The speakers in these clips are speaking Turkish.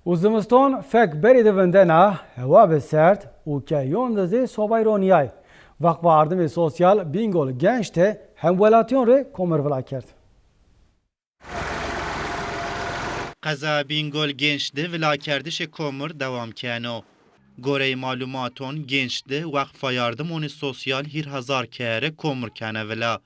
و زمستان فک بری دوندنا هوا به سرد و که یوندزی صوبای رونیای وقت با اردم سوسیال بینگول گنجته هم ولاتیون ره کمر ولا کرد. قزا بینگول گنجده ولا کردش کمر دوام کنو. گوره معلوماتون گنجده وقت yardımون sosyal hir hazar kere komur kene vela.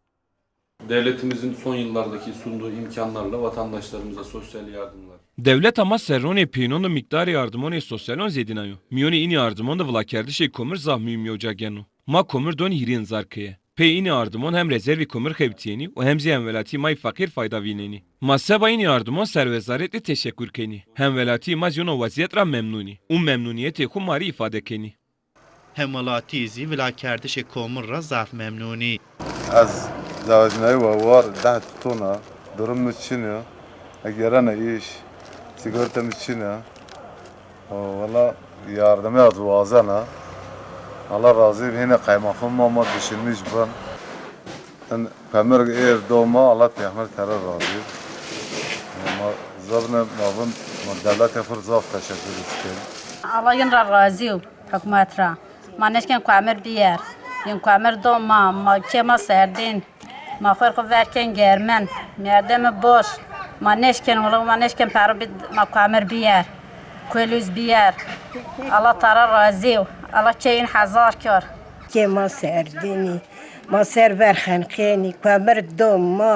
Devletimizin son yıllardaki sunduğu imkanlarla vatandaşlarımıza sosyal yardımlar. Devlet ama serrone peynon da miktar yardımon sosyalon zedinayo. Miyoni ini yardımon da vla kerdi komur zahmiyum yocagenu. Ma komur don hirin zarkeye. Pey ini yardımon hem rezervi komur xebtiyeni o hem ziyen velati may fakir fayda vineni. Ma seba ini yardımon servezaretle teşekkür keni. Hem velati ma yono vaziyet ra memnuni. Memnuniyeti kumari ifade keni. Hem velatizi vela kerdش komur ra zaf memnuni. Az zavajnayı var 10 tona durum için ya. Egerana iş sigortam için ya. Valla yardım ya duazana. Allah razı yine kaymakam ama düşünmüş ben. Ben pemir doğma Allah peygamber terar razı. Ama zabne mavun devlet efir zaf teşekkür ederim. Allah yine razı hükümetre. Maneşken kuamir biyer. Yin kuamir doğma ma kema serdin. Ma farkı verken germen. Merdemi boş. Maneşken ola maneşken para bid ma kuamir biyer. Kulüz biyer. Allah terar razı. Allah çeyin hazar kar. Kema serdini. ما سر برخنقيني كامر دوم ما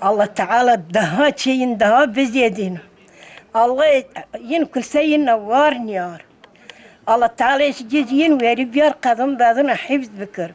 الله تعالى دها شيء دها بزيدين الله ين كل شيء نوارني يار الله تعالى يجيزين ويري بيار قدم بعدنا حفظ بكر